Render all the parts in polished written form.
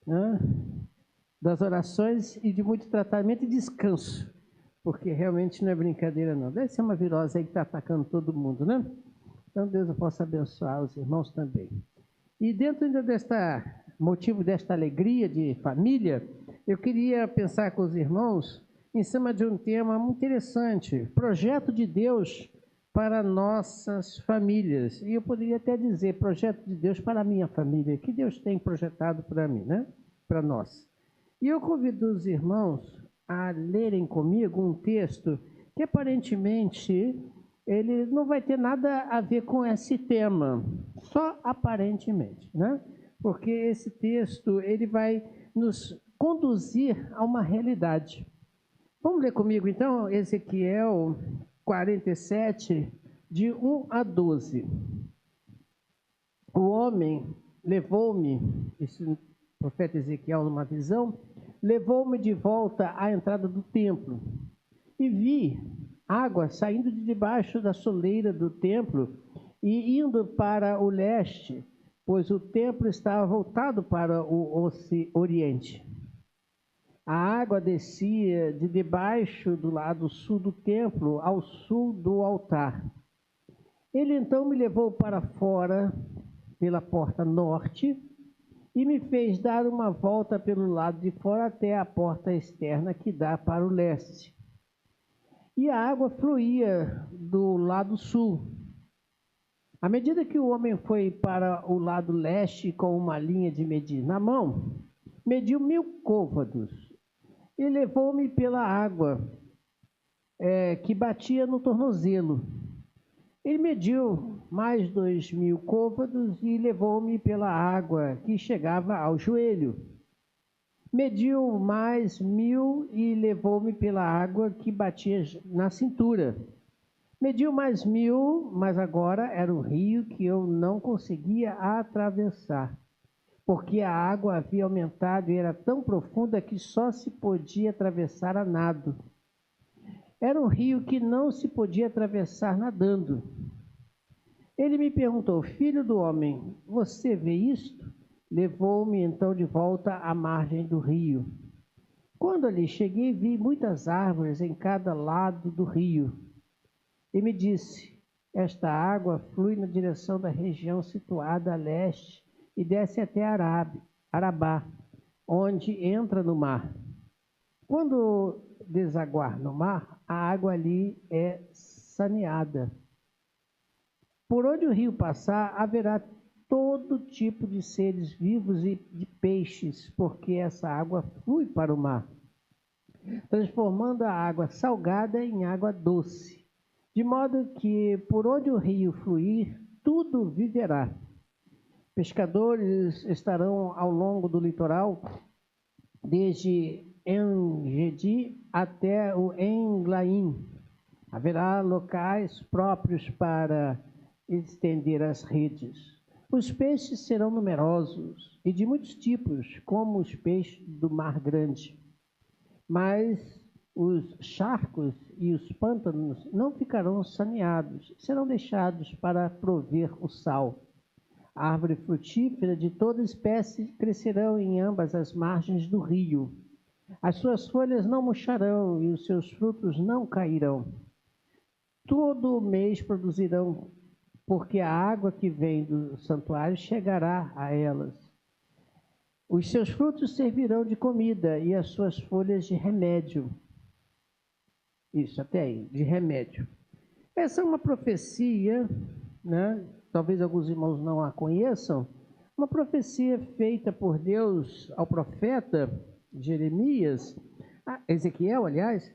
né, das orações e de muito tratamento e descanso, porque realmente não é brincadeira não. Deve ser uma virose aí que está atacando todo mundo, né? Então Deus possa abençoar os irmãos também. E dentro ainda motivo desta alegria de família, eu queria pensar com os irmãos em cima de um tema muito interessante, projeto de Deus para nossas famílias. E eu poderia até dizer, projeto de Deus para a minha família, que Deus tem projetado para mim, né? Para nós. E eu convido os irmãos a lerem comigo um texto que aparentemente ele não vai ter nada a ver com esse tema, só aparentemente, né? Porque esse texto ele vai nos conduzir a uma realidade. Vamos ler comigo então Ezequiel 47, de 1 a 12. O homem levou-me, esse profeta Ezequiel numa visão, levou-me de volta à entrada do templo e vi água saindo de debaixo da soleira do templo e indo para o leste, pois o templo estava voltado para o oriente. A água descia de debaixo do lado sul do templo ao sul do altar. Ele então me levou para fora pela porta norte e me fez dar uma volta pelo lado de fora até a porta externa que dá para o leste. E a água fluía do lado sul. À medida que o homem foi para o lado leste com uma linha de medir na mão, mediu 1000 côvados e levou-me pela água que batia no tornozelo. Ele mediu mais 2000 côvados e levou-me pela água que chegava ao joelho. Mediu mais 1000 e levou-me pela água que batia na cintura. Mediu mais 1000, mas agora era um rio que eu não conseguia atravessar, porque a água havia aumentado e era tão profunda que só se podia atravessar a nado. Era um rio que não se podia atravessar nadando. Ele me perguntou: filho do homem, você vê isto? Levou-me então de volta à margem do rio. Quando ali cheguei, vi muitas árvores em cada lado do rio. E me disse: esta água flui na direção da região situada a leste e desce até Arabá, onde entra no mar. Quando desaguar no mar, a água ali é saneada. Por onde o rio passar, haverá todo tipo de seres vivos e de peixes, porque essa água flui para o mar, transformando a água salgada em água doce, de modo que por onde o rio fluir, tudo viverá. Pescadores estarão ao longo do litoral, desde En-Gedi até o En-Glaim. Haverá locais próprios para estender as redes. Os peixes serão numerosos e de muitos tipos, como os peixes do Mar Grande. Mas os charcos e os pântanos não ficarão saneados, serão deixados para prover o sal. A árvore frutífera de toda espécie crescerão em ambas as margens do rio. As suas folhas não murcharão e os seus frutos não cairão. Todo mês produzirão, porque a água que vem do santuário chegará a elas. Os seus frutos servirão de comida e as suas folhas de remédio. Isso, até aí, de remédio. Essa é uma profecia, né? Talvez alguns irmãos não a conheçam, uma profecia feita por Deus ao profeta Jeremias, Ezequiel, aliás,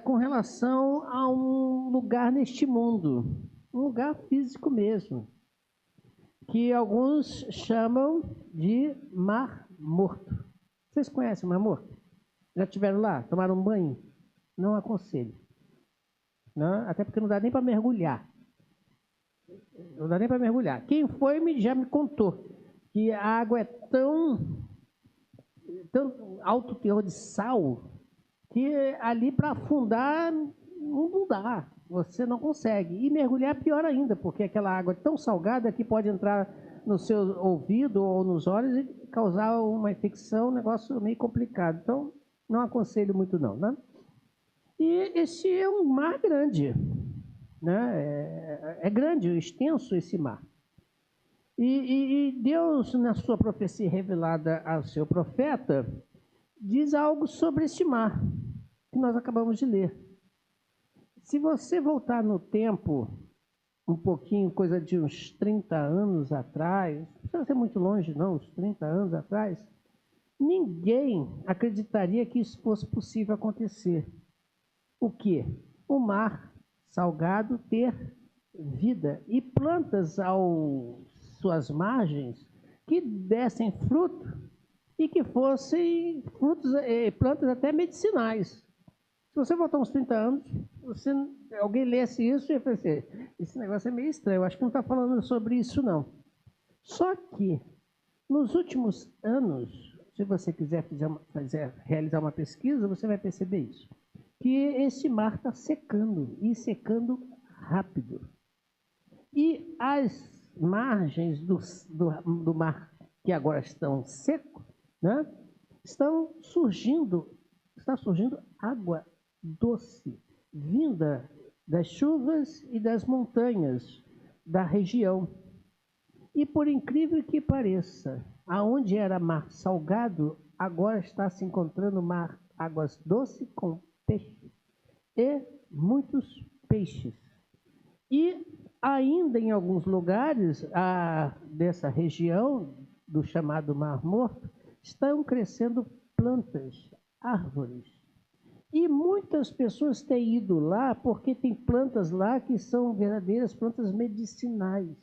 com relação a um lugar neste mundo, um lugar físico mesmo, que alguns chamam de Mar Morto. Vocês conhecem o Mar Morto? Já estiveram lá? Tomaram um banho? Não aconselho. Não, até porque não dá nem para mergulhar. Não dá nem para mergulhar. Quem foi já me contou que a água é tão alto teor de sal que ali para afundar não dá. Você não consegue. E mergulhar é pior ainda, porque aquela água é tão salgada que pode entrar no seu ouvido ou nos olhos e causar uma infecção, um negócio meio complicado. Então, não aconselho muito não, né? E esse é um mar grande, né? É grande, extenso esse mar. E Deus, na sua profecia revelada ao seu profeta, diz algo sobre este mar, que nós acabamos de ler. Se você voltar no tempo, um pouquinho, coisa de uns 30 anos atrás, não precisa ser muito longe não, uns 30 anos atrás, ninguém acreditaria que isso fosse possível acontecer. O quê? O mar salgado ter vida e plantas às suas margens que dessem fruto e que fossem frutos, plantas até medicinais. Se você voltar uns 30 anos, alguém lesse isso e ia falar assim, esse negócio é meio estranho, eu acho que não está falando sobre isso não. Só que, nos últimos anos, se você quiser realizar uma pesquisa, você vai perceber isso, que esse mar está secando, e secando rápido. E as margens do mar que agora estão secos, né, está surgindo água doce, vinda das chuvas e das montanhas da região. E por incrível que pareça, aonde era mar salgado, agora está se encontrando águas doces com peixes. E muitos peixes. E ainda em alguns lugares dessa região, do chamado Mar Morto, estão crescendo plantas, árvores. E muitas pessoas têm ido lá porque tem plantas lá que são verdadeiras plantas medicinais.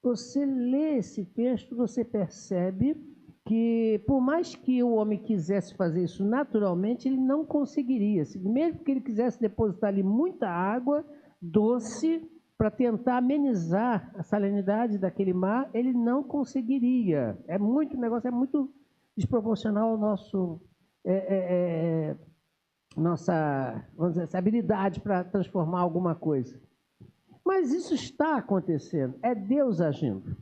Você lê esse texto, você percebe que, por mais que o homem quisesse fazer isso naturalmente, ele não conseguiria. Mesmo que ele quisesse depositar ali muita água doce para tentar amenizar a salinidade daquele mar, ele não conseguiria. O negócio é muito desproporcional ao nossa, vamos dizer, essa habilidade para transformar alguma coisa. Mas isso está acontecendo, é Deus agindo.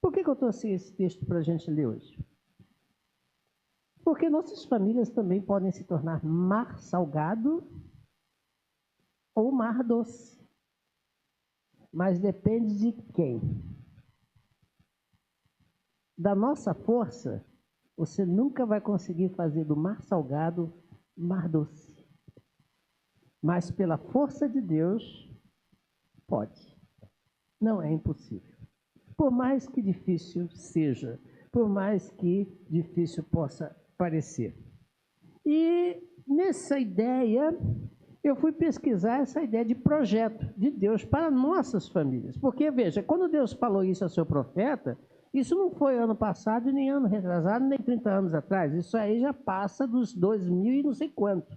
Por que eu trouxe esse texto para a gente ler hoje? Porque nossas famílias também podem se tornar mar salgado ou mar doce. Mas depende de quem? Da nossa força, você nunca vai conseguir fazer do mar salgado mar doce. Mas pela força de Deus, pode. Não é impossível. Por mais que difícil seja, por mais que difícil possa parecer. E nessa ideia, eu fui pesquisar essa ideia de projeto de Deus para nossas famílias. Porque, veja, quando Deus falou isso ao seu profeta, isso não foi ano passado, nem ano retrasado, nem 30 anos atrás. Isso aí já passa dos 2000 e não sei quanto.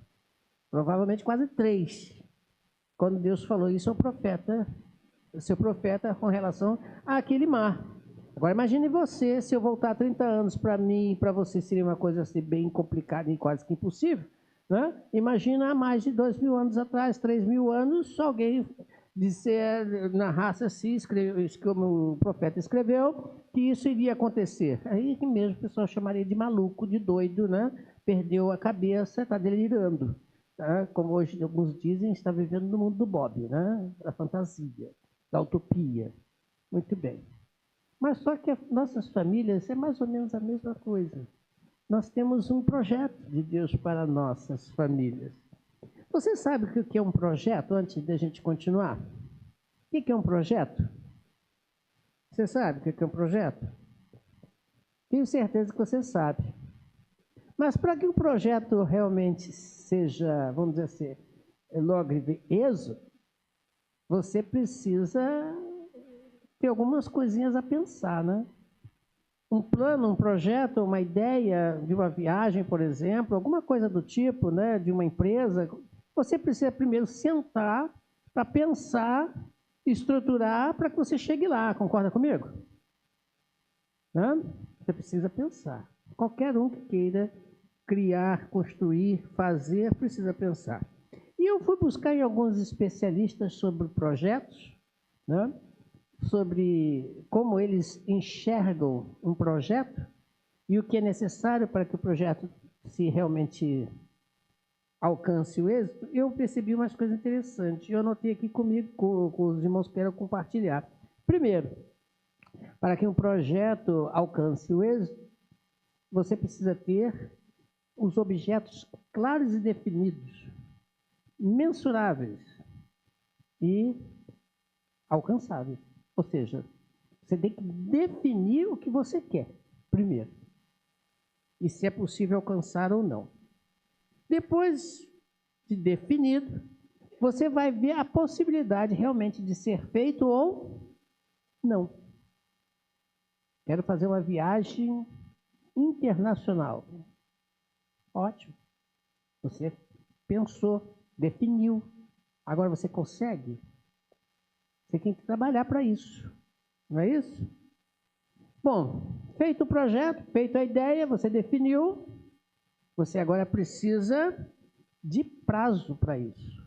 Provavelmente quase 3. Quando Deus falou isso ao profeta, seu profeta, com relação àquele mar. Agora imagine você, se eu voltar 30 anos para mim e para você seria uma coisa assim bem complicada e quase que impossível. Né? Imagina há mais de 2000 anos atrás, 3000 anos, alguém narrasse assim, como o profeta escreveu, que isso iria acontecer. Aí mesmo o pessoal chamaria de maluco, de doido, né? Perdeu a cabeça, está delirando. Tá? Como hoje alguns dizem, está vivendo no mundo do Bob, né? Da fantasia, da utopia. Muito bem. Mas só que nossas famílias é mais ou menos a mesma coisa. Nós temos um projeto de Deus para nossas famílias. Você sabe o que é um projeto, antes de a gente continuar? O que é um projeto? Você sabe o que é um projeto? Tenho certeza que você sabe. Mas para que o projeto realmente seja, vamos dizer assim, logre êxito, você precisa ter algumas coisinhas a pensar, né? Um plano, um projeto, uma ideia de uma viagem, por exemplo, alguma coisa do tipo, né, de uma empresa, você precisa primeiro sentar para pensar, estruturar para que você chegue lá. Concorda comigo? Né? Você precisa pensar. Qualquer um que queira criar, construir, fazer, precisa pensar. E eu fui buscar em alguns especialistas sobre projetos, né? sobre como eles enxergam um projeto e o que é necessário para que o projeto se realmente alcance o êxito, eu percebi umas coisas interessantes. Eu anotei aqui comigo, com os irmãos que quero compartilhar. Primeiro, para que um projeto alcance o êxito, você precisa ter os objetos claros e definidos, mensuráveis e alcançáveis. Ou seja, você tem que definir o que você quer, primeiro. E se é possível alcançar ou não. Depois de definido, você vai ver a possibilidade realmente de ser feito ou não. Quero fazer uma viagem internacional. Ótimo. Você pensou, definiu. Agora você consegue? Você tem que trabalhar para isso. Não é isso? Bom, feito o projeto, feita a ideia, você definiu. Você agora precisa de prazo para isso.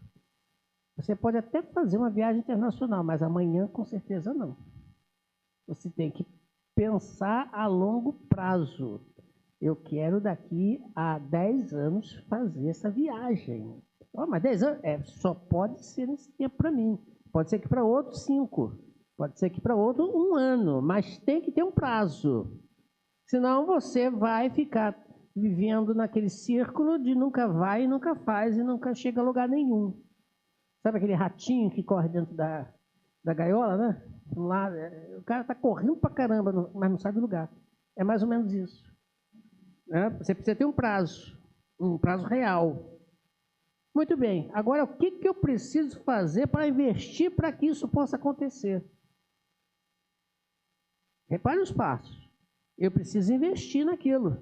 Você pode até fazer uma viagem internacional, mas amanhã com certeza não. Você tem que pensar a longo prazo. Eu quero daqui a 10 anos fazer essa viagem. Oh, mas 10 anos? Só pode ser nesse tempo para mim. Pode ser que para outro 5. Pode ser que para outro 1 ano. Mas tem que ter um prazo. Senão você vai ficar vivendo naquele círculo de nunca vai e nunca faz e nunca chega a lugar nenhum. Sabe aquele ratinho que corre dentro da gaiola, né? Lá, o cara está correndo pra caramba, mas não sai do lugar. É mais ou menos isso. Né? Você precisa ter um prazo real. Muito bem, agora o que eu preciso fazer para investir para que isso possa acontecer? Repare os passos. Eu preciso investir naquilo.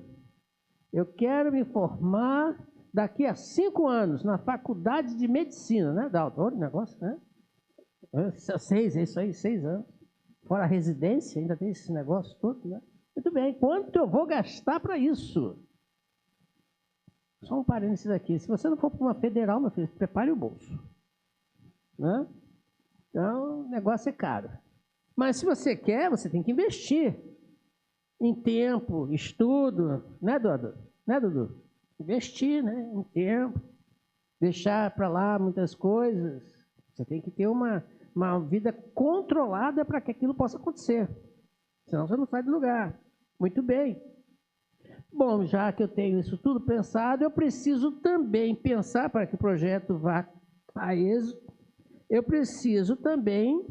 Eu quero me formar daqui a 5 anos na faculdade de medicina, né? Dá outro negócio, né? 6, é isso aí, 6 anos. Fora a residência, ainda tem esse negócio todo, né? Muito bem, quanto eu vou gastar para isso? Só um parênteses aqui. Se você não for para uma federal, meu filho, prepare o bolso. Né? Então, o negócio é caro. Mas se você quer, você tem que investir em tempo, estudo, né, Dudu? Né, Dudu? Investir, né, em tempo, deixar para lá muitas coisas. Você tem que ter uma vida controlada para que aquilo possa acontecer. Senão você não sai do lugar. Muito bem. Bom, já que eu tenho isso tudo pensado, eu preciso também pensar para que o projeto vá a êxito. Eu preciso também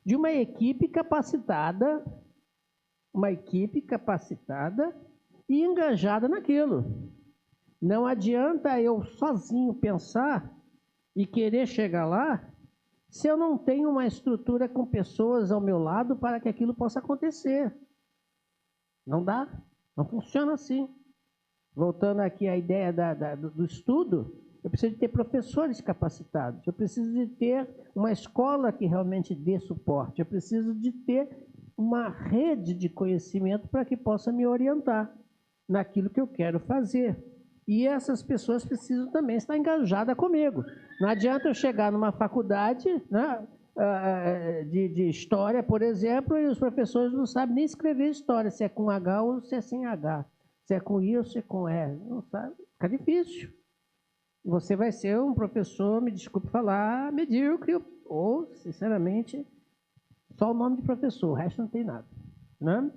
de uma equipe capacitada e engajada naquilo. Não adianta eu sozinho pensar e querer chegar lá se eu não tenho uma estrutura com pessoas ao meu lado para que aquilo possa acontecer. Não dá, não funciona assim. Voltando aqui à ideia do estudo, eu preciso de ter professores capacitados, eu preciso de ter uma escola que realmente dê suporte, eu preciso de ter uma rede de conhecimento para que possa me orientar naquilo que eu quero fazer. E essas pessoas precisam também estar engajadas comigo. Não adianta eu chegar numa faculdade, né, de história, por exemplo, e os professores não sabem nem escrever história, se é com H ou se é sem H, se é com I ou se é com R. Não sabe, fica difícil. Você vai ser um professor, me desculpe falar, medíocre, ou, sinceramente, só o nome de professor, o resto não tem nada. Né?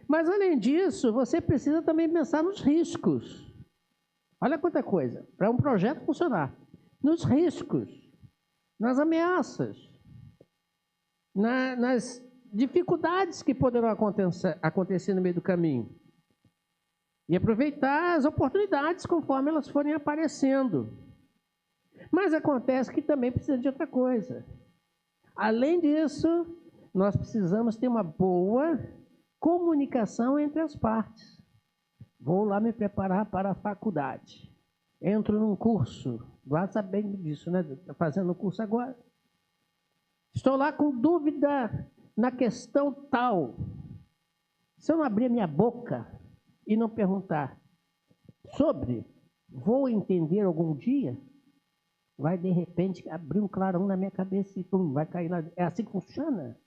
Mas, além disso, você precisa também pensar nos riscos. Olha quanta coisa, para um projeto funcionar. Nos riscos, nas ameaças, nas dificuldades que poderão acontecer no meio do caminho. E aproveitar as oportunidades conforme elas forem aparecendo. Mas acontece que também precisa de outra coisa. Além disso, nós precisamos ter uma boa comunicação entre as partes. Vou lá me preparar para a faculdade. Entro num curso. Eduardo sabe bem disso, né? Estou fazendo um curso agora. Estou lá com dúvida na questão tal. Se eu não abrir a minha boca e não perguntar sobre, vou entender algum dia, vai de repente abrir um clarão na minha cabeça e pum, vai cair lá. É assim que funciona?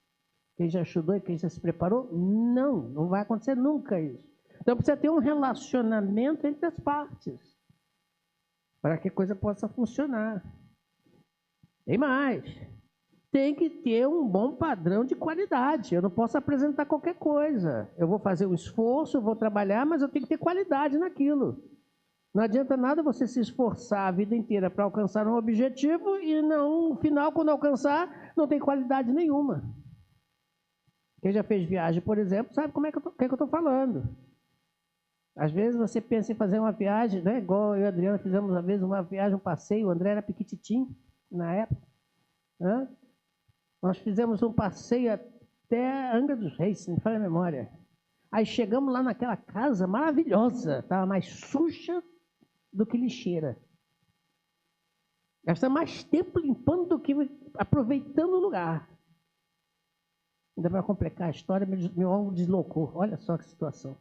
Quem já estudou e quem já se preparou? Não, não vai acontecer nunca isso. Então precisa ter um relacionamento entre as partes, para que a coisa possa funcionar. Tem mais. Tem que ter um bom padrão de qualidade. Eu não posso apresentar qualquer coisa. Eu vou fazer um esforço, eu vou trabalhar, mas eu tenho que ter qualidade naquilo. Não adianta nada você se esforçar a vida inteira para alcançar um objetivo e no final, quando alcançar, não tem qualidade nenhuma. Quem já fez viagem, por exemplo, sabe como é que eu estou falando. Às vezes você pensa em fazer uma viagem, né? Igual eu e a Adriana fizemos uma vez uma viagem, um passeio, o André era piquititim na época. Né? Nós fizemos um passeio até Angra dos Reis, se me falha a memória. Aí chegamos lá naquela casa maravilhosa, estava mais suja do que lixeira. Gastamos mais tempo limpando do que aproveitando o lugar. Ainda para complicar a história, meu ombro deslocou. Olha só que situação.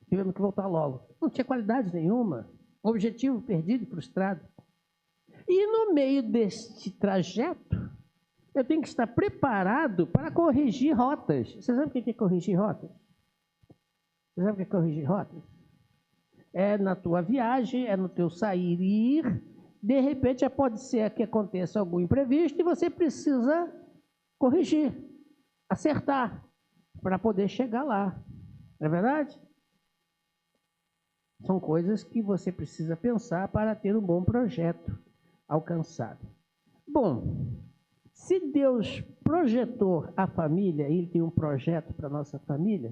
Tivemos que voltar logo. Não tinha qualidade nenhuma. Objetivo perdido e frustrado. E no meio deste trajeto, eu tenho que estar preparado para corrigir rotas. Você sabe o que é corrigir rotas? Você sabe o que é corrigir rotas? É na tua viagem, é no teu sair e ir. De repente, pode ser que aconteça algum imprevisto e você precisa corrigir, acertar, para poder chegar lá. Não é verdade? São coisas que você precisa pensar para ter um bom projeto alcançado. Bom, se Deus projetou a família, Ele tem um projeto para a nossa família,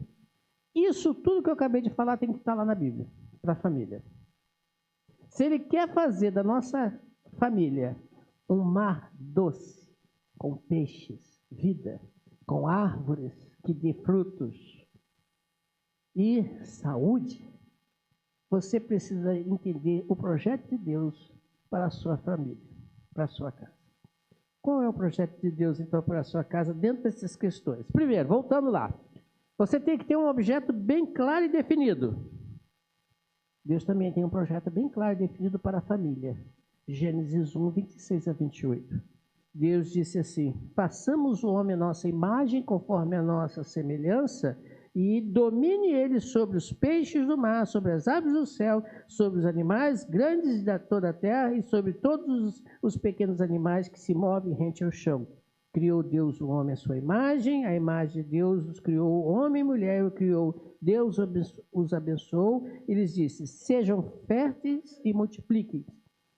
isso tudo que eu acabei de falar tem que estar lá na Bíblia, para a família. Se Ele quer fazer da nossa família um mar doce, com peixes, vida, com árvores que dê frutos e saúde, você precisa entender o projeto de Deus para a sua família, para a sua casa. Qual é o projeto de Deus, então, para a sua casa dentro dessas questões? Primeiro, voltando lá, você tem que ter um objeto bem claro e definido. Deus também tem um projeto bem claro e definido para a família. Gênesis 1, 26 a 28. Deus disse assim: façamos o homem a nossa imagem, conforme a nossa semelhança, e domine ele sobre os peixes do mar, sobre as aves do céu, sobre os animais grandes de toda a terra e sobre todos os pequenos animais que se movem rente ao chão. Criou Deus o homem à sua imagem, a imagem de Deus os criou, homem e mulher o criou. Deus os abençoou e lhes disse: sejam férteis e multipliquem,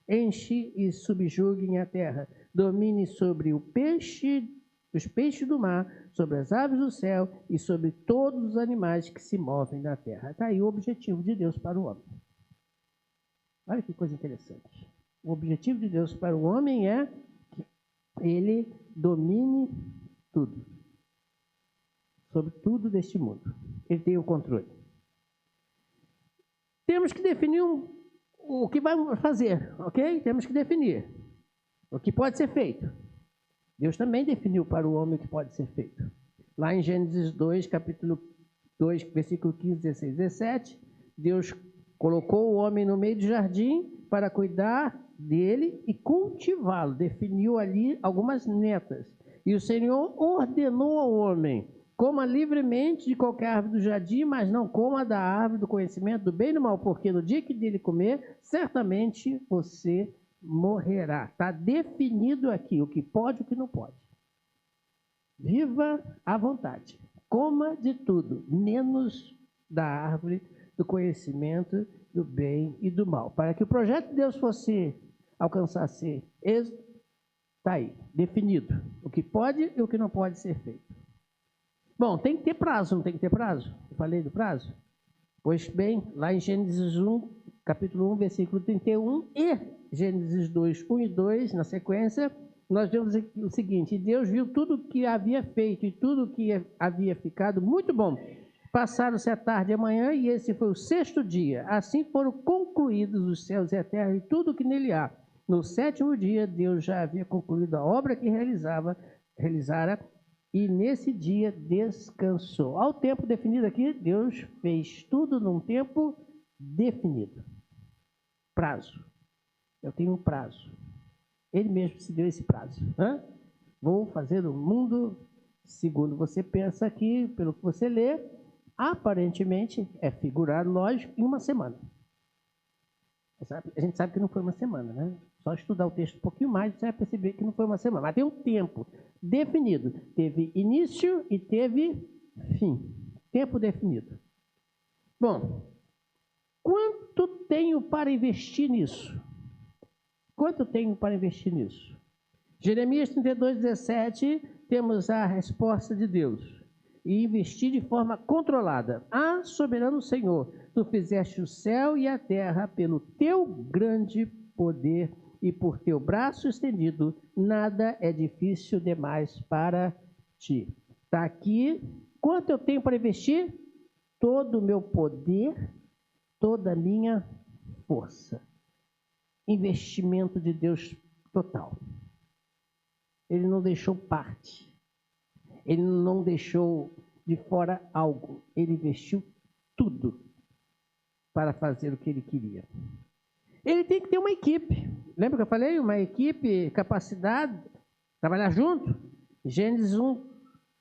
enche e subjuguem a terra, domine sobre os peixes do mar, sobre as aves do céu e sobre todos os animais que se movem na terra. Está aí o objetivo de Deus para o homem. Olha que coisa interessante. O objetivo de Deus para o homem é que ele domine tudo, sobre tudo deste mundo. Ele tem o controle. Temos que definir o que vamos fazer, ok? Temos que definir o que pode ser feito. Deus também definiu para o homem o que pode ser feito. Lá em Gênesis 2, capítulo 2, versículo 15, 16, 17, Deus colocou o homem no meio do jardim para cuidar dele e cultivá-lo. Definiu ali algumas metas. E o Senhor ordenou ao homem: coma livremente de qualquer árvore do jardim, mas não coma da árvore do conhecimento do bem e do mal, porque no dia que dele comer, certamente você morrerá. Está definido aqui o que pode e o que não pode. Viva à vontade. Coma de tudo, menos da árvore do conhecimento do bem e do mal. Para que o projeto de Deus fosse alcançar-se êxito, está aí, definido. O que pode e o que não pode ser feito. Bom, tem que ter prazo, não tem que ter prazo? Eu falei do prazo? Pois bem, lá em Gênesis 1, capítulo 1, versículo 31 e Gênesis 2, 1 e 2, na sequência, nós vemos o seguinte: Deus viu tudo o que havia feito e tudo o que havia ficado muito bom. Passaram-se a tarde e a manhã, e esse foi o sexto dia. Assim foram concluídos os céus e a terra e tudo o que nele há. No sétimo dia, Deus já havia concluído a obra que realizara, e nesse dia descansou. Ao tempo definido aqui, Deus fez tudo num tempo definido. Prazo. Eu tenho um prazo. Ele mesmo se deu esse prazo. Vou fazer o mundo Segundo você pensa aqui, pelo que você lê, aparentemente é figurado, lógico, em uma semana. A gente sabe que não foi uma semana, né? Só estudar o texto um pouquinho mais, você vai perceber que não foi uma semana. Mas tem um tempo definido. Teve início e teve fim. Tempo definido. Bom, quanto tenho para investir nisso? Quanto tenho para investir nisso? Jeremias 32, 17, temos a resposta de Deus. E investir de forma controlada. Ah, soberano Senhor, tu fizeste o céu e a terra pelo teu grande poder e por teu braço estendido, nada é difícil demais para ti. Está aqui. Quanto eu tenho para investir? Todo o meu poder, toda a minha força. Investimento de Deus total. Ele não deixou parte. Ele não deixou de fora algo. Ele investiu tudo para fazer o que ele queria. Ele tem que ter uma equipe. Lembra que eu falei? Uma equipe, capacidade, trabalhar junto. Gênesis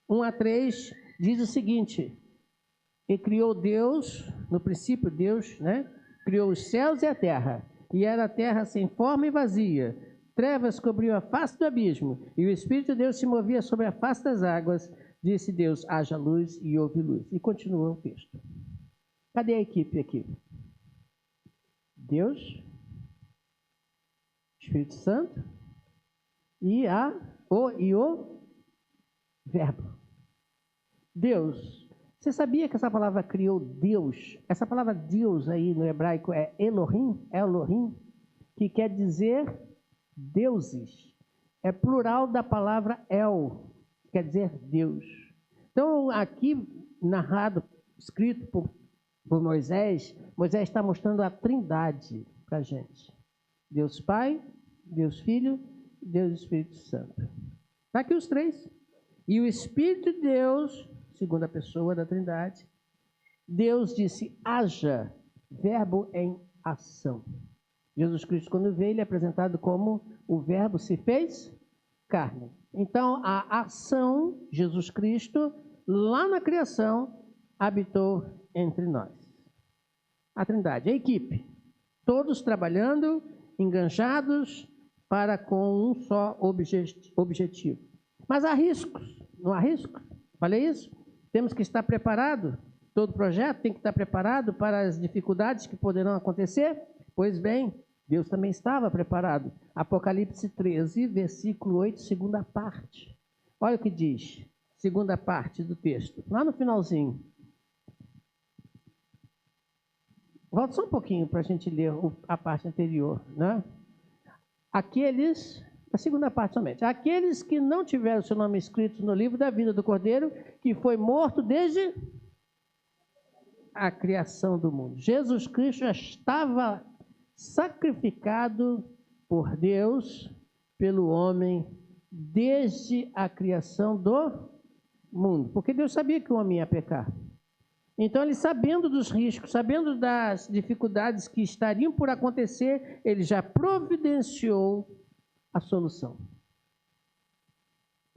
1 a 3 diz o seguinte: e criou Deus, no princípio Deus, né? Criou os céus e a terra. E era a terra sem forma e vazia. Trevas cobriam a face do abismo, e o Espírito de Deus se movia sobre a face das águas. Disse Deus, haja luz, e houve luz. E continua o texto. Cadê a equipe aqui? Deus, Espírito Santo e o Verbo. Deus. Você sabia que essa palavra criou Deus? Essa palavra Deus aí no hebraico é Elohim, que quer dizer deuses. É plural da palavra El, que quer dizer Deus. Então, aqui narrado, escrito por Moisés, Moisés está mostrando a trindade para a gente. Deus Pai, Deus Filho, Deus Espírito Santo. Está aqui os três. E o Espírito de Deus, segunda pessoa da trindade, Deus disse, haja, verbo em ação. Jesus Cristo, quando veio, ele é apresentado como o verbo se fez carne. Então, a ação, Jesus Cristo, lá na criação, habitou entre nós. A trindade, a equipe, todos trabalhando, enganjados para com um só objetivo. Mas há riscos, não há riscos? Falei isso? Temos que estar preparado. Todo projeto tem que estar preparado para as dificuldades que poderão acontecer. Pois bem, Deus também estava preparado. Apocalipse 13, versículo 8, segunda parte. Olha o que diz, segunda parte do texto, lá no finalzinho. Volta só um pouquinho para a gente ler a parte anterior, né? A segunda parte somente. Aqueles que não tiveram seu nome escrito no livro da vida do Cordeiro, que foi morto desde a criação do mundo. Jesus Cristo já estava sacrificado por Deus, pelo homem, desde a criação do mundo. Porque Deus sabia que o homem ia pecar. Então, ele sabendo dos riscos, sabendo das dificuldades que estariam por acontecer, ele já providenciou a solução.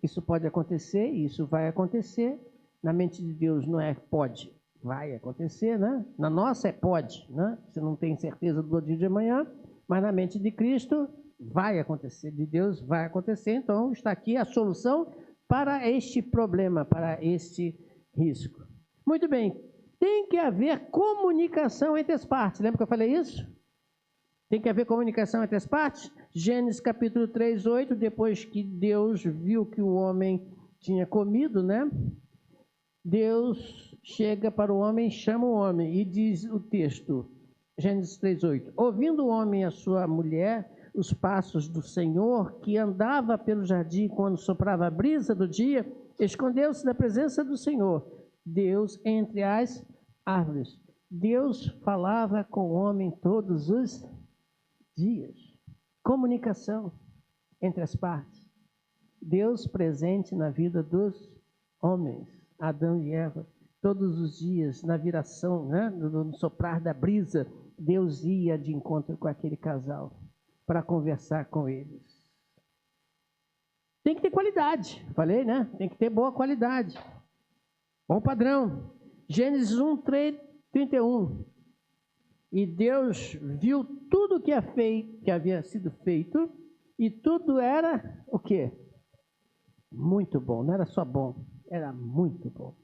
Isso pode acontecer, isso vai acontecer. Na mente de Deus não é pode, vai acontecer, né? Na nossa é pode, né? Você não tem certeza do dia de amanhã, mas na mente de Cristo vai acontecer, de Deus vai acontecer. Então, está aqui a solução para este problema, para este risco. Muito bem, tem que haver comunicação entre as partes. Lembra que eu falei isso? Tem que haver comunicação entre as partes? Gênesis capítulo 3, 8, depois que Deus viu que o homem tinha comido, né? Deus chega para o homem, chama o homem e diz o texto, Gênesis 3, 8. Ouvindo o homem e a sua mulher os passos do Senhor, que andava pelo jardim quando soprava a brisa do dia, escondeu-se da presença do Senhor, Deus entre as árvores. Deus falava com o homem todos os dias. Comunicação entre as partes. Deus presente na vida dos homens, Adão e Eva, todos os dias, na viração, né? No soprar da brisa, Deus ia de encontro com aquele casal para conversar com eles. Tem que ter qualidade. Falei, né? Tem que ter boa qualidade. Bom padrão. Gênesis 1, 31. E Deus viu tudo que havia sido feito, e tudo era o quê? Muito bom. Não era só bom, era muito bom.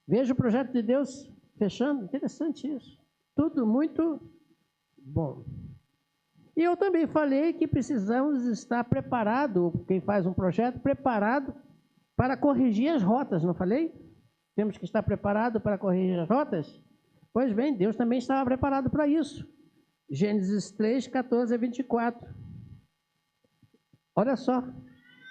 Veja o projeto de Deus fechando. Interessante isso. Tudo muito bom. E eu também falei que precisamos estar preparado, quem faz um projeto, preparado para corrigir as rotas, não falei? Temos que estar preparado para corrigir as rotas? Pois bem, Deus também estava preparado para isso. Gênesis 3, 14 a 24. Olha só.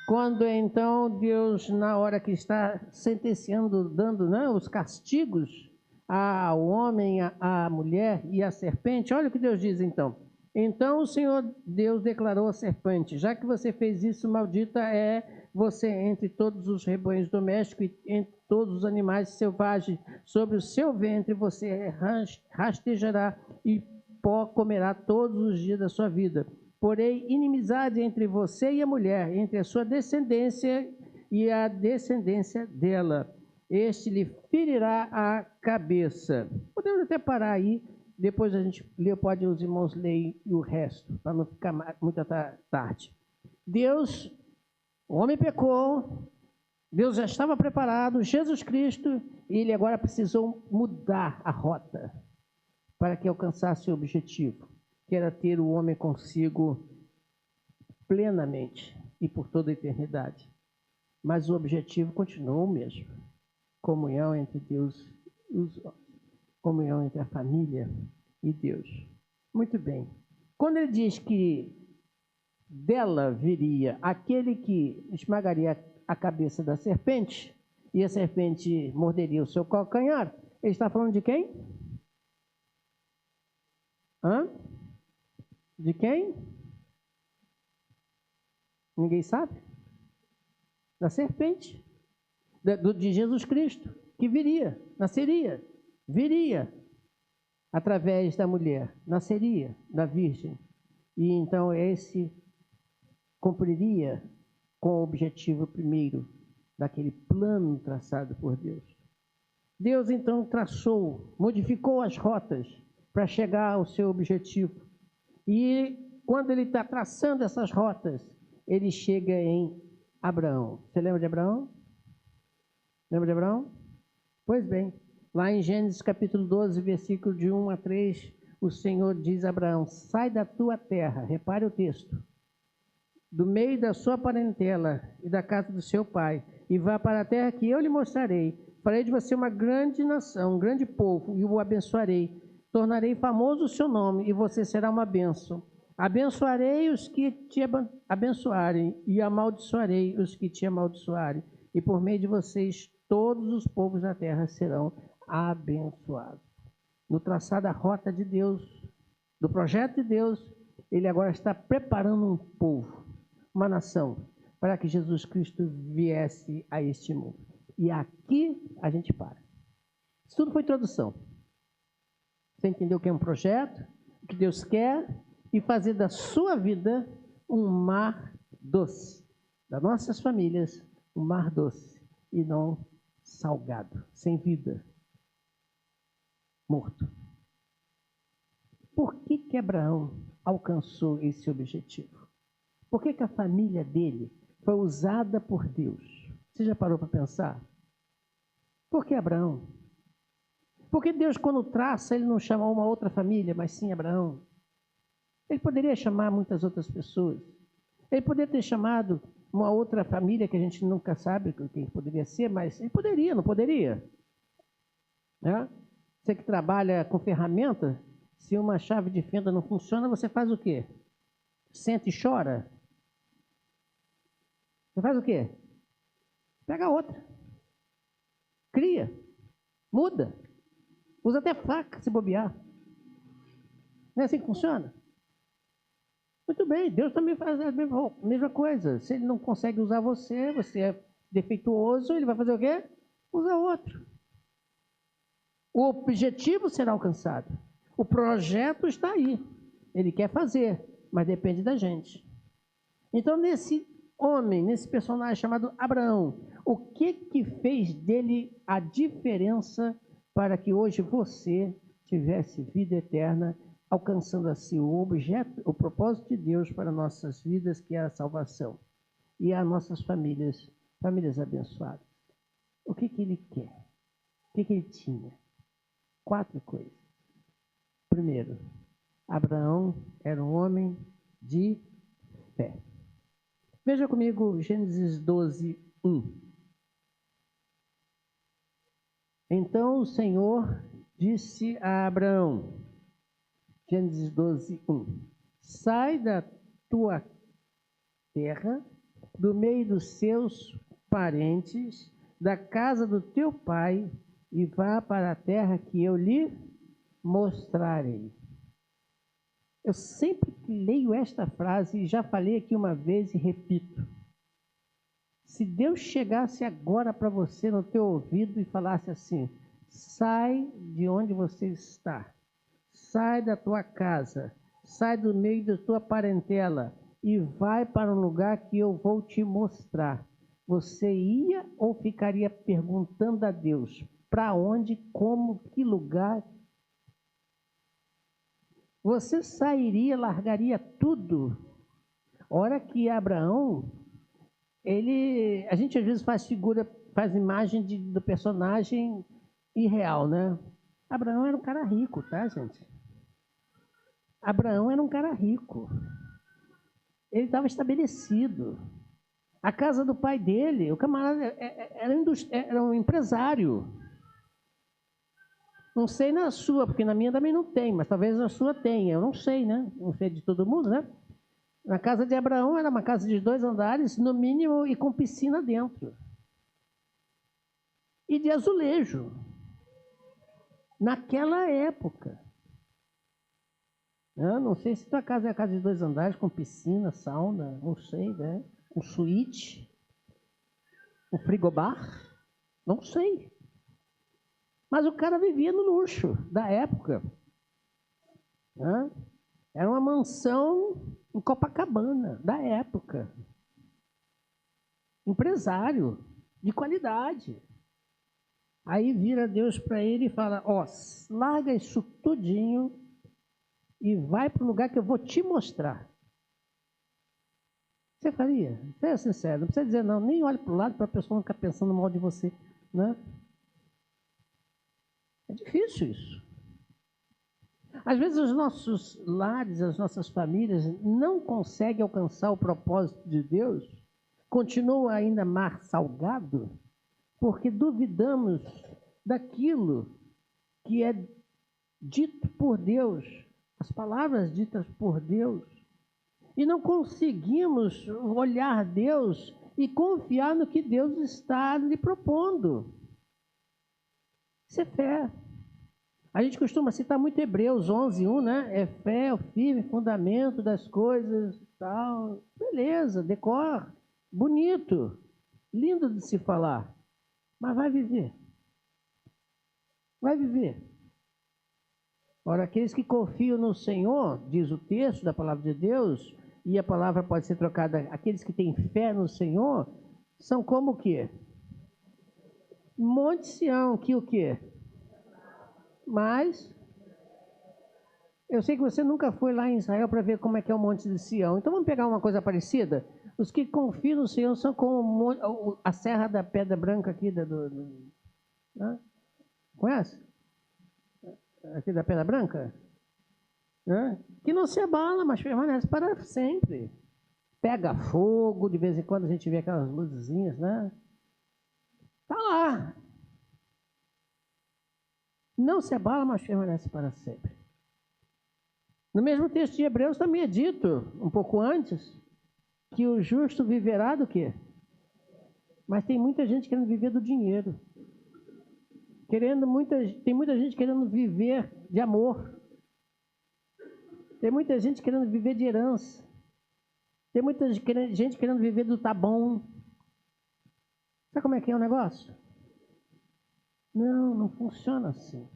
Quando então Deus, na hora que está sentenciando, dando os castigos ao homem, à mulher e à serpente, olha o que Deus diz então. Então o Senhor Deus declarou à serpente: já que você fez isso, maldita é você entre todos os rebanhos domésticos e entre todos os animais selvagens. Sobre o seu ventre você rastejará e pó comerá todos os dias da sua vida. Porém, inimizade entre você e a mulher, entre a sua descendência e a descendência dela. Este lhe ferirá a cabeça. Podemos até parar aí, depois a gente lê, pode os irmãos lerem o resto, para não ficar muito tarde. Deus, o homem pecou, Deus já estava preparado, Jesus Cristo, e ele agora precisou mudar a rota para que alcançasse o objetivo, que era ter o homem consigo plenamente e por toda a eternidade. Mas o objetivo continuou o mesmo: comunhão entre Deus e os homens, comunhão entre a família e Deus. Muito bem. Quando ele diz que dela viria aquele que esmagaria a cabeça da serpente e a serpente morderia o seu calcanhar, ele está falando de quem? De quem? Ninguém sabe? Da serpente. De Jesus Cristo, que viria, nasceria, viria através da mulher, nasceria da virgem. E então esse cumpriria com o objetivo primeiro daquele plano traçado por Deus. Deus então traçou, modificou as rotas para chegar ao seu objetivo. E quando ele está traçando essas rotas, ele chega em Abraão. Você lembra de Abraão? Lembra de Abraão? Pois bem, lá em Gênesis capítulo 12, versículo de 1 a 3, o Senhor diz a Abraão: sai da tua terra, repare o texto, do meio da sua parentela e da casa do seu pai, e vá para a terra que eu lhe mostrarei. Farei de você uma grande nação, um grande povo, e o abençoarei. Tornarei famoso o seu nome, e você será uma bênção. Abençoarei os que te abençoarem, e amaldiçoarei os que te amaldiçoarem. E por meio de vocês, todos os povos da terra serão abençoados. No traçar da rota de Deus, do projeto de Deus, ele agora está preparando um povo, uma nação, para que Jesus Cristo viesse a este mundo. E aqui a gente para. Isso tudo foi introdução. Você entendeu o que é um projeto, o que Deus quer, e fazer da sua vida um mar doce, das nossas famílias, um mar doce, e não salgado, sem vida, morto. Por que Abraão alcançou esse objetivo? Por que a família dele foi usada por Deus? Você já parou para pensar? Por que Abraão? Porque Deus, quando traça, ele não chama uma outra família, mas sim Abraão. Ele poderia chamar muitas outras pessoas. Ele poderia ter chamado uma outra família que a gente nunca sabe quem poderia ser, mas ele poderia, não poderia? Né? Você que trabalha com ferramenta, se uma chave de fenda não funciona, você faz o quê? Senta e chora? Você faz o quê? Pega outra. Cria. Muda. Usa até faca se bobear. Não é assim que funciona? Muito bem, Deus também faz a mesma coisa. Se ele não consegue usar você, você é defeituoso, ele vai fazer o quê? Usar outro. O objetivo será alcançado. O projeto está aí. Ele quer fazer, mas depende da gente. Então, nesse homem, nesse personagem chamado Abraão, o que fez dele a diferença para que hoje você tivesse vida eterna, alcançando assim o objeto, o propósito de Deus para nossas vidas, que é a salvação, e as nossas famílias abençoadas? O que ele quer? O que ele tinha? 4 coisas. Primeiro, Abraão era um homem de fé. Veja comigo Gênesis 12, 1. Então o Senhor disse a Abraão, Gênesis 12, 1. Sai da tua terra, do meio dos seus parentes, da casa do teu pai, e vá para a terra que eu lhe mostrarei. Eu sempre leio esta frase, e já falei aqui uma vez e repito. Se Deus chegasse agora para você no teu ouvido e falasse assim: sai de onde você está, sai da tua casa, sai do meio da tua parentela e vai para um lugar que eu vou te mostrar. Você ia ou ficaria perguntando a Deus para onde, como, que lugar? Você sairia, largaria tudo? Hora que Abraão, a gente às vezes faz imagem do personagem irreal, né? Abraão era um cara rico, tá, gente? Abraão era um cara rico. Ele estava estabelecido. A casa do pai dele, o camarada era um empresário. Não sei na sua, porque na minha também não tem, mas talvez na sua tenha. Eu não sei, né? Não sei de todo mundo, né? Na casa de Abraão era uma casa de 2 andares, no mínimo, e com piscina dentro. E de azulejo. Naquela época. Eu não sei se tua casa é a casa de 2 andares, com piscina, sauna, não sei, né? Um suíte, um frigobar, não sei. Mas o cara vivia no luxo da época. Né? Era uma mansão em Copacabana, da época. Empresário de qualidade. Aí vira Deus para ele e fala: ó, larga isso tudinho e vai para o lugar que eu vou te mostrar. Você faria? Seja sincero, não precisa dizer não, nem olhe para o lado para a pessoa não ficar pensando mal de você. Né? É difícil isso. Às vezes os nossos lares, as nossas famílias não conseguem alcançar o propósito de Deus, continua ainda mar salgado, porque duvidamos daquilo que é dito por Deus, as palavras ditas por Deus, e não conseguimos olhar Deus e confiar no que Deus está lhe propondo. Isso é fé. A gente costuma citar muito Hebreus 11, 1, né? É fé, o firme fundamento das coisas, tal. Beleza, decor, bonito, lindo de se falar, mas vai viver. Vai viver. Ora, aqueles que confiam no Senhor, diz o texto da palavra de Deus, e a palavra pode ser trocada, aqueles que têm fé no Senhor, são como o quê? Monte Sião, que o quê? Mas eu sei que você nunca foi lá em Israel para ver como é que é o Monte de Sião. Então vamos pegar uma coisa parecida? Os que confiam no Senhor são como a Serra da Pedra Branca aqui. Né? Conhece? Aqui da Pedra Branca? Né? Que não se abala, mas permanece para sempre. Pega fogo, de vez em quando a gente vê aquelas luzinhas, né? Está lá. Não se abala, mas permanece para sempre. No mesmo texto de Hebreus também é dito, um pouco antes, que o justo viverá do quê? Mas tem muita gente querendo viver do dinheiro. Tem muita gente querendo viver de amor. Tem muita gente querendo viver de herança. Tem muita gente querendo viver do tá bom. Sabe como é que é o negócio? Não funciona assim.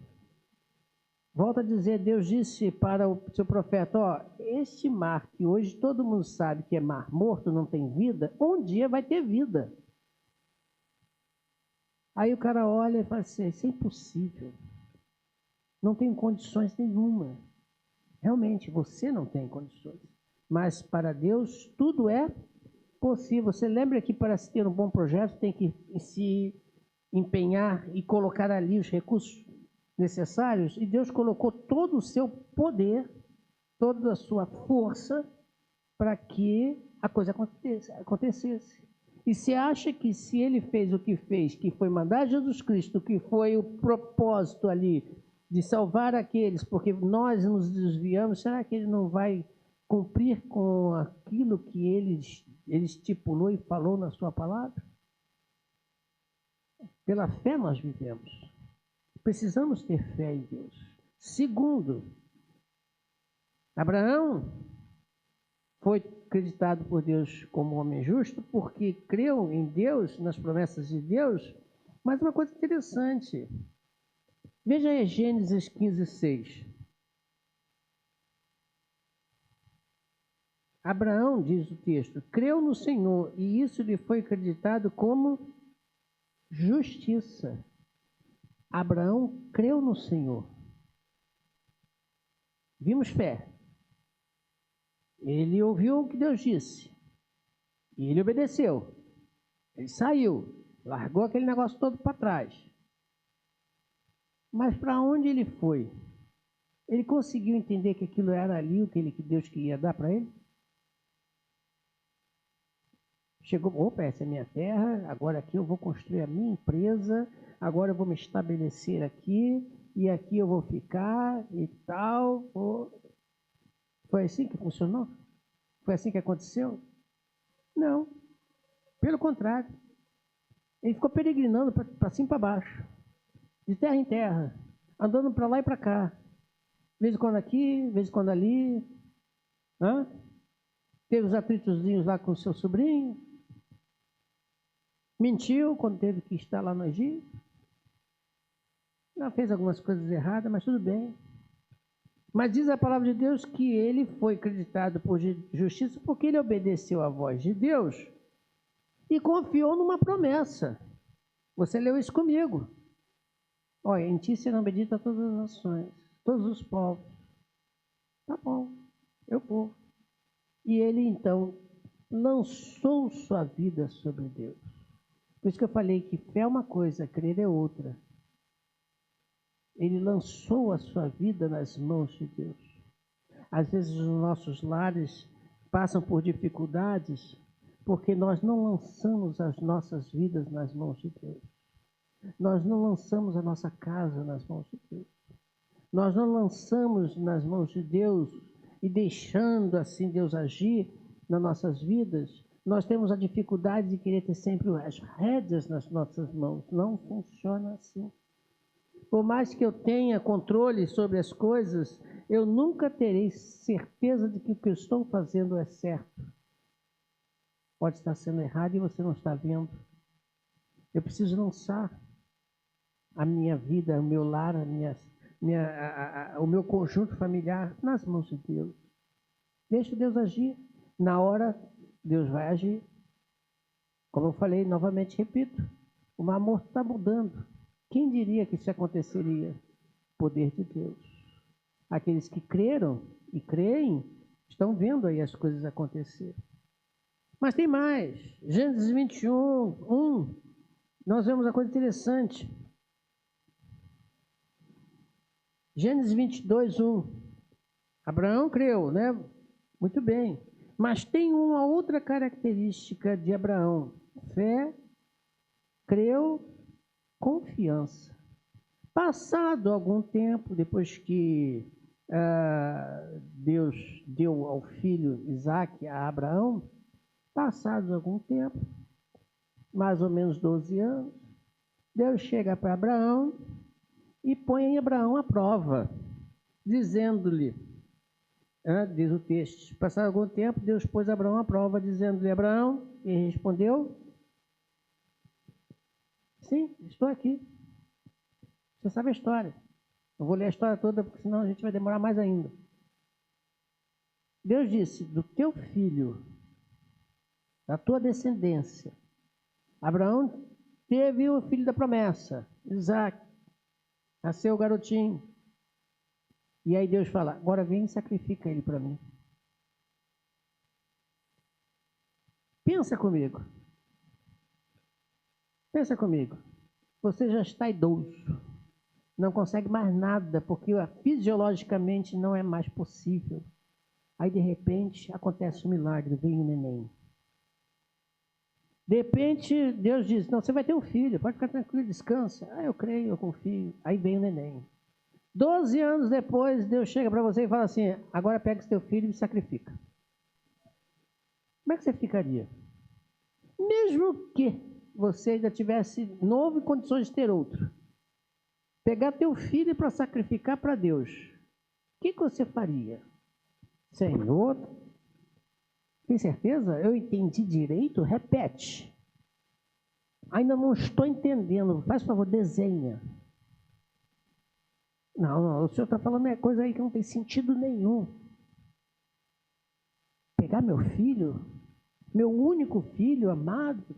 Volta a dizer, Deus disse para o seu profeta, ó, este mar que hoje todo mundo sabe que é mar morto, não tem vida, um dia vai ter vida. Aí o cara olha e fala assim, isso é impossível. Não tenho condições nenhuma. Realmente, você não tem condições. Mas para Deus, tudo é possível. Você lembra que para se ter um bom projeto, tem que se empenhar e colocar ali os recursos necessários? E Deus colocou todo o seu poder, toda a sua força, para que a coisa acontecesse. E você acha que se ele fez o que fez, que foi mandar Jesus Cristo, que foi o propósito ali de salvar aqueles, porque nós nos desviamos, será que ele não vai cumprir com aquilo que ele estipulou e falou na sua palavra? Pela fé nós vivemos. Precisamos ter fé em Deus. Segundo, Abraão foi acreditado por Deus como homem justo porque creu em Deus, nas promessas de Deus. Mas uma coisa interessante, veja aí Gênesis 15:6. Abraão, diz o texto, creu no Senhor e isso lhe foi acreditado como justiça. Abraão creu no Senhor. Vimos fé. Ele ouviu o que Deus disse. E ele obedeceu. Ele saiu. Largou aquele negócio todo para trás. Mas para onde ele foi? Ele conseguiu entender que aquilo era ali o que Deus queria dar para ele? Chegou, opa, essa é a minha terra, agora aqui eu vou construir a minha empresa, agora eu vou me estabelecer aqui, e aqui eu vou ficar e tal. Foi assim que funcionou? Foi assim que aconteceu? Não. Pelo contrário. Ele ficou peregrinando para cima e para baixo, de terra em terra, andando para lá e para cá. De vez em quando aqui, de vez em quando ali. Teve os atritozinhos lá com o seu sobrinho. Mentiu quando teve que estar lá no Egito. Não, fez algumas coisas erradas, mas tudo bem. Mas diz a palavra de Deus que ele foi acreditado por justiça porque ele obedeceu à voz de Deus e confiou numa promessa. Você leu isso comigo. Olha, em ti serão benditas todas as nações, todos os povos. Tá bom, eu vou. E ele então lançou sua vida sobre Deus. Por isso que eu falei que fé é uma coisa, crer é outra. Ele lançou a sua vida nas mãos de Deus. Às vezes os nossos lares passam por dificuldades porque nós não lançamos as nossas vidas nas mãos de Deus. Nós não lançamos a nossa casa nas mãos de Deus. Nós não lançamos nas mãos de Deus e deixando assim Deus agir nas nossas vidas. Nós temos a dificuldade de querer ter sempre as rédeas nas nossas mãos. Não funciona assim. Por mais que eu tenha controle sobre as coisas, eu nunca terei certeza de que o que eu estou fazendo é certo. Pode estar sendo errado e você não está vendo. Eu preciso lançar a minha vida, o meu lar, o meu conjunto familiar nas mãos de Deus. Deixa Deus agir. Na hora, Deus vai agir. Como eu falei, novamente repito, o mar morto está mudando. Quem diria que isso aconteceria? Poder de Deus. Aqueles que creram e creem estão vendo aí as coisas acontecer. Mas tem mais. Gênesis 21, nós vemos uma coisa interessante. Gênesis 22, Abraão creu, né? Muito bem. Mas tem uma outra característica de Abraão. Fé, creu, confiança. Passado algum tempo, depois que Deus deu ao filho Isaque a Abraão, passado algum tempo, mais ou menos 12 anos, Deus chega para Abraão e põe em Abraão à prova, dizendo-lhe, diz o texto, passado algum tempo, Deus pôs Abraão à prova, dizendo-lhe, Abraão, e ele respondeu, sim, estou aqui. Você sabe a história. Não vou ler a história toda, porque senão a gente vai demorar mais ainda. Deus disse, do teu filho, da tua descendência. Abraão teve o filho da promessa, Isaac. Nasceu o garotinho. E aí Deus fala, agora vem e sacrifica ele para mim. Pensa comigo. Pensa comigo. Você já está idoso. Não consegue mais nada, porque fisiologicamente não é mais possível. Aí, de repente, acontece um milagre, vem um neném. De repente, Deus diz, não, você vai ter um filho, pode ficar tranquilo, descansa. Ah, eu creio, eu confio. Aí vem o neném. 12 anos depois, Deus chega para você e fala assim, agora pega esse teu filho e me sacrifica. Como é que você ficaria? Mesmo que você ainda tivesse novo e condições de ter outro. Pegar teu filho para sacrificar para Deus. O que você faria? Senhor, tem certeza? Eu entendi direito? Repete. Ainda não estou entendendo. Faz favor, desenha. Não, o senhor está falando coisa aí que não tem sentido nenhum. Pegar meu filho, meu único filho amado,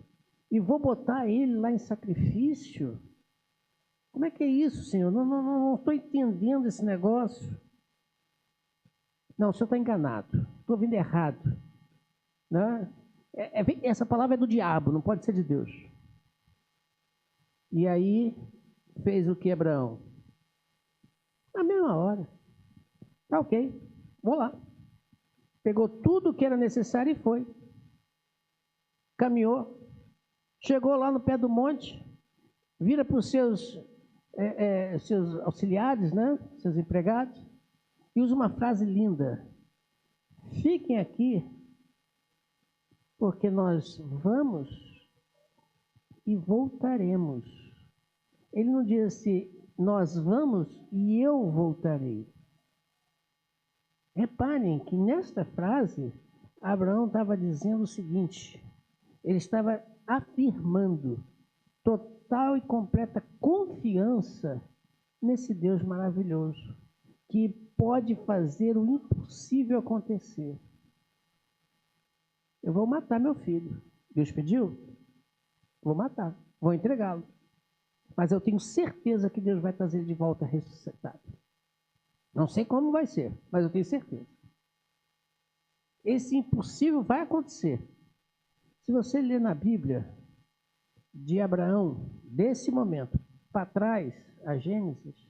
e vou botar ele lá em sacrifício? Como é que é isso, Senhor? Não estou entendendo esse negócio. Não, o senhor está enganado. Estou ouvindo errado. Né? Essa palavra é do diabo, não pode ser de Deus. E aí, fez o que Abraão? Na mesma hora. Tá ok, vou lá. Pegou tudo o que era necessário e foi. Caminhou. Chegou lá no pé do monte, vira para os seus auxiliares, né? Seus empregados, e usa uma frase linda. Fiquem aqui, porque nós vamos e voltaremos. Ele não diz assim, nós vamos e eu voltarei. Reparem que nesta frase, Abraão estava dizendo o seguinte, ele estava afirmando total e completa confiança nesse Deus maravilhoso, que pode fazer o impossível acontecer. Eu vou matar meu filho. Deus pediu? Vou matar, vou entregá-lo. Mas eu tenho certeza que Deus vai trazer ele de volta ressuscitado. Não sei como vai ser, mas eu tenho certeza. Esse impossível vai acontecer. Se você ler na Bíblia, de Abraão, desse momento para trás, a Gênesis,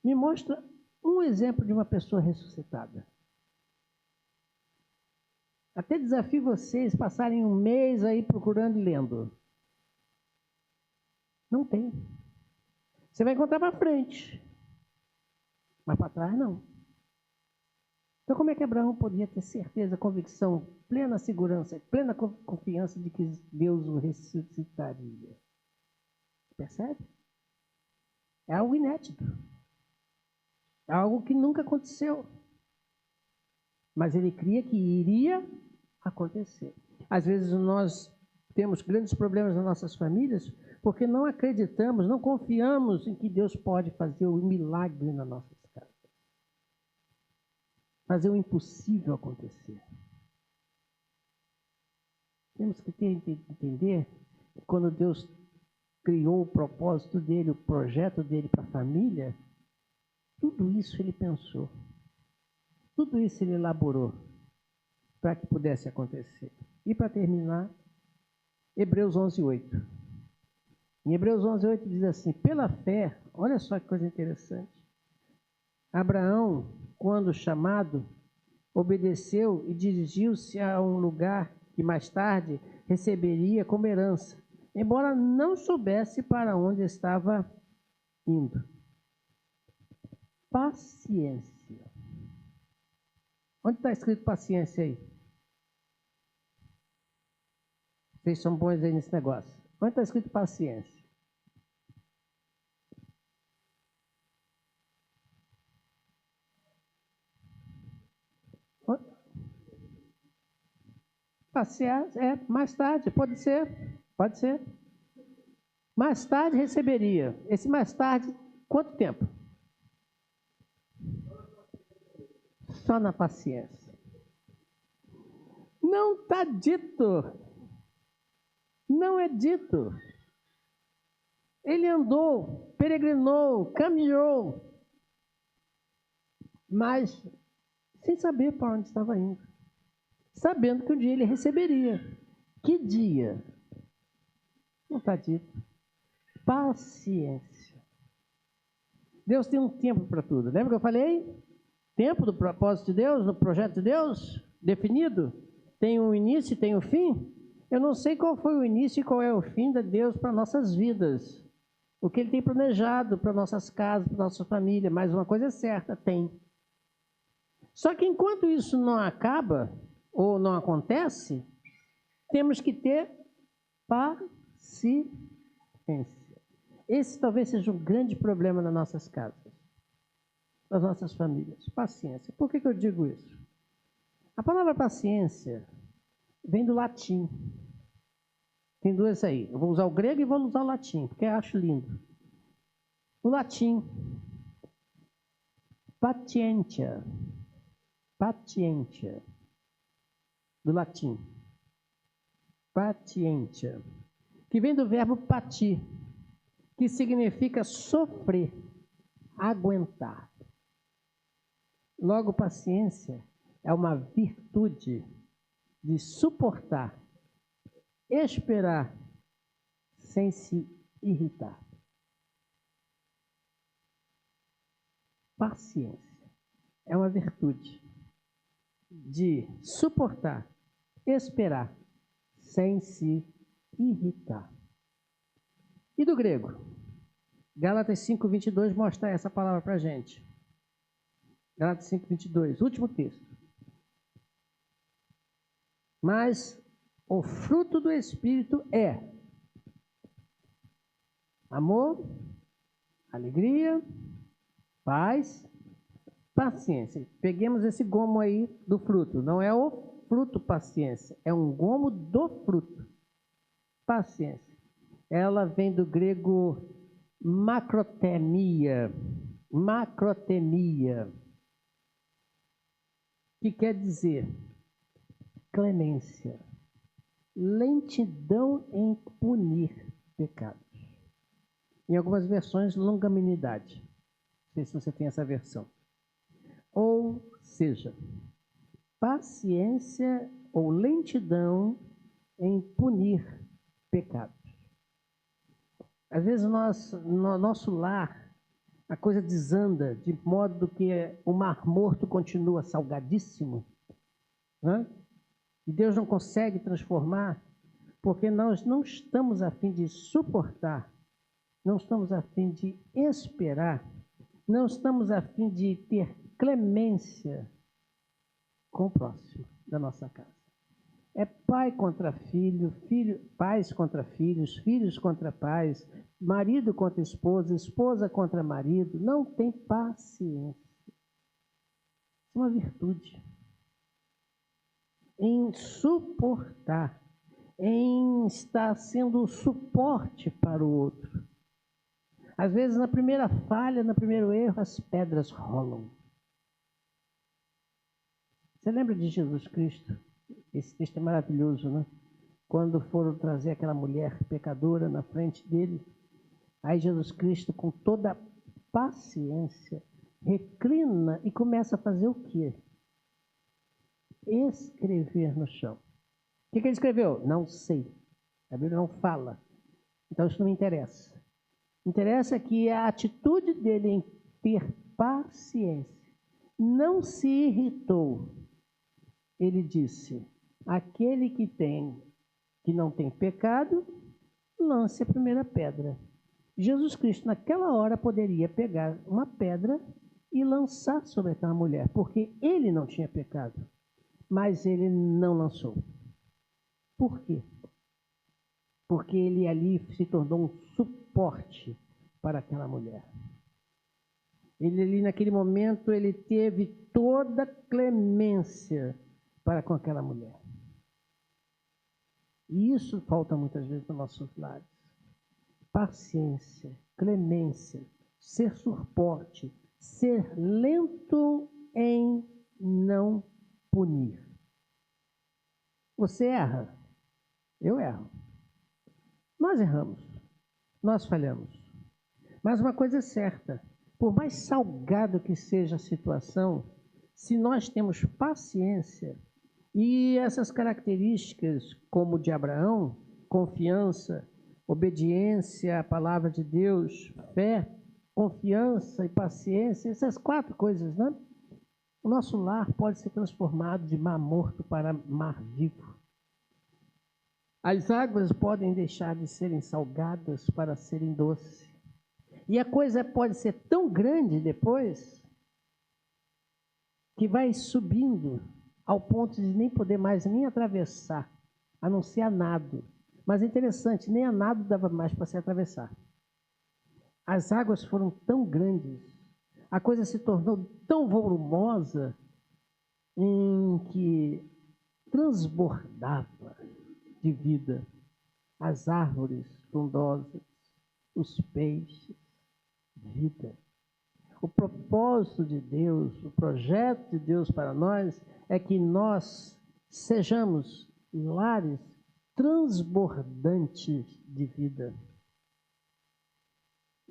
me mostra um exemplo de uma pessoa ressuscitada. Até desafio vocês passarem um mês aí procurando e lendo. Não tem. Você vai encontrar para frente, mas para trás não. Então como é que Abraão podia ter certeza, convicção, plena segurança, plena confiança de que Deus o ressuscitaria? Percebe? É algo inédito. É algo que nunca aconteceu. Mas ele cria que iria acontecer. Às vezes nós temos grandes problemas nas nossas famílias porque não acreditamos, não confiamos em que Deus pode fazer o milagre nas nossas casas. Fazer o impossível acontecer. Temos que entender que quando Deus criou o propósito dele, o projeto dele para a família, tudo isso ele pensou. Tudo isso ele elaborou para que pudesse acontecer. E para terminar, Hebreus 11:8. Em Hebreus 11:8 diz assim, pela fé, olha só que coisa interessante. Abraão, quando chamado, obedeceu e dirigiu-se a um lugar que mais tarde receberia como herança, embora não soubesse para onde estava indo. Paciência. Onde está escrito paciência aí? Vocês são bons aí nesse negócio. Onde está escrito paciência? Paciência, mais tarde, pode ser. Mais tarde receberia. Esse mais tarde, quanto tempo? só na paciência. Não está dito. Não é dito. Ele andou, peregrinou, caminhou, mas sem saber para onde estava indo. Sabendo que um dia ele receberia. Que dia? Não está dito. Paciência. Deus tem um tempo para tudo. Lembra que eu falei? Tempo do propósito de Deus, do projeto de Deus, definido. Tem um início e tem um fim. Eu não sei qual foi o início e qual é o fim de Deus para nossas vidas. O que Ele tem planejado para nossas casas, para nossa família. Mas uma coisa é certa, tem. Só que enquanto isso não acaba, ou não acontece, temos que ter paciência. Esse talvez seja um grande problema nas nossas casas, nas nossas famílias. Paciência. Por que eu digo isso? A palavra paciência vem do latim. Tem duas aí. Eu vou usar o grego e vou usar o latim, porque eu acho lindo. O latim, patientia. Patientia. Do latim. Patientia. Que vem do verbo pati, que significa sofrer, aguentar. Logo, paciência é uma virtude de suportar, esperar, sem se irritar. Paciência é uma virtude de suportar, esperar, sem se irritar. E do grego? Gálatas 5:22 mostra essa palavra para a gente. Gálatas 5:22, último texto. Mas o fruto do Espírito é amor, alegria, paz, paciência. Peguemos esse gomo aí do fruto. Não é o fruto paciência, é um gomo do fruto. Paciência. Ela vem do grego macrotemia. Macrotemia. Que quer dizer clemência, lentidão em punir pecados. Em algumas versões, longanimidade. Não sei se você tem essa versão. Ou seja, paciência ou lentidão em punir pecados. Às vezes no nosso lar, a coisa desanda de modo que o mar morto continua salgadíssimo, né? E Deus não consegue transformar, porque nós não estamos a fim de suportar, não estamos a fim de esperar, não estamos a fim de ter clemência com o próximo da nossa casa. É pai contra filho, pais contra filhos, filhos contra pais, marido contra esposa, esposa contra marido. Não tem paciência. Isso é uma virtude. Em suportar, em estar sendo suporte para o outro. Às vezes, na primeira falha, no primeiro erro, as pedras rolam. Você lembra de Jesus Cristo? Esse texto é maravilhoso, né? Quando foram trazer aquela mulher pecadora na frente dele, aí Jesus Cristo, com toda paciência, reclina e começa a fazer o quê? Escrever no chão. O que ele escreveu? Não sei. A Bíblia não fala. Então isso não me interessa. Interessa que a atitude dele em ter paciência não se irritou. Ele disse: aquele que não tem pecado, lance a primeira pedra. Jesus Cristo, naquela hora, poderia pegar uma pedra e lançar sobre aquela mulher, porque ele não tinha pecado. Mas ele não lançou. Por quê? Porque ele ali se tornou um suporte para aquela mulher. Ele ali, naquele momento, ele teve toda clemência para com aquela mulher. E isso falta muitas vezes nos nossos lares. Paciência, clemência, ser suporte, ser lento em não punir. Você erra, eu erro. Nós erramos, nós falhamos. Mas uma coisa é certa, por mais salgado que seja a situação, se nós temos paciência e essas características, como de Abraão, confiança, obediência à palavra de Deus, fé, confiança e paciência, essas 4 coisas, né? O nosso lar pode ser transformado de mar morto para mar vivo. As águas podem deixar de serem salgadas para serem doces. E a coisa pode ser tão grande depois que vai subindo ao ponto de nem poder mais nem atravessar, a não ser a nado. Mas é interessante, nem a nado dava mais para se atravessar. As águas foram tão grandes, a coisa se tornou tão volumosa em que transbordava de vida as árvores frondosas, os peixes, vida. O propósito de Deus, o projeto de Deus para nós é que nós sejamos lares transbordantes de vida.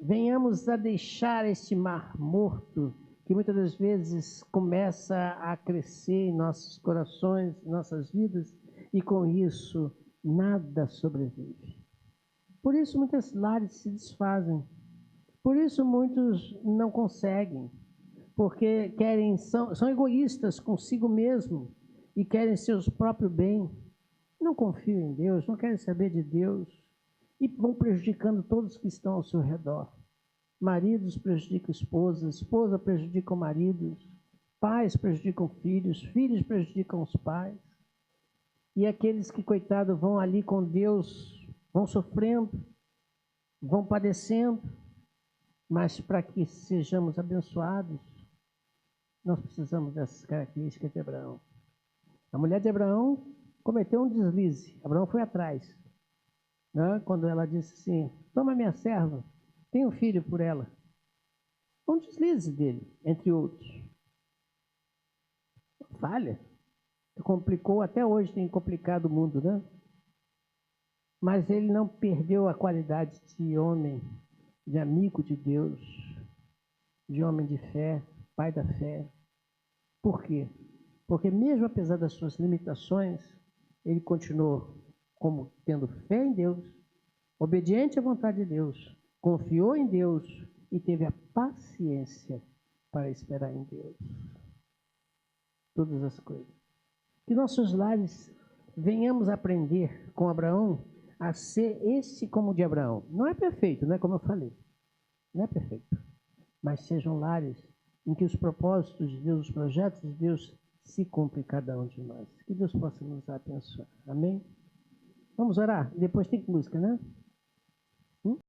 Venhamos a deixar este mar morto que muitas das vezes começa a crescer em nossos corações, em nossas vidas, e com isso nada sobrevive. Por isso muitos lares se desfazem. Por isso muitos não conseguem, porque são egoístas consigo mesmo e querem seu próprio bem. Não confiam em Deus, não querem saber de Deus e vão prejudicando todos que estão ao seu redor. Maridos prejudicam esposas, esposa prejudicam maridos, pais prejudicam filhos, filhos prejudicam os pais. E aqueles que, coitado, vão ali com Deus, vão sofrendo, vão padecendo, mas para que sejamos abençoados, nós precisamos dessas características de Abraão. A mulher de Abraão cometeu um deslize. Abraão foi atrás, né? Quando ela disse assim, toma minha serva, tenho um filho por ela. Um deslize dele, entre outros. Falha. Complicou, até hoje tem complicado o mundo, né? Mas ele não perdeu a qualidade de homem, de amigo de Deus, de homem de fé, pai da fé. Por quê? Porque mesmo apesar das suas limitações, ele continuou como tendo fé em Deus, obediente à vontade de Deus, confiou em Deus e teve a paciência para esperar em Deus. Todas as coisas. Que nossos lares venhamos aprender com Abraão a ser este como o de Abraão. Não é perfeito, não é como eu falei. Não é perfeito. Mas sejam lares em que os propósitos de Deus, os projetos de Deus se cumprem em cada um de nós. Que Deus possa nos abençoar. Amém? Vamos orar? Depois tem música, né?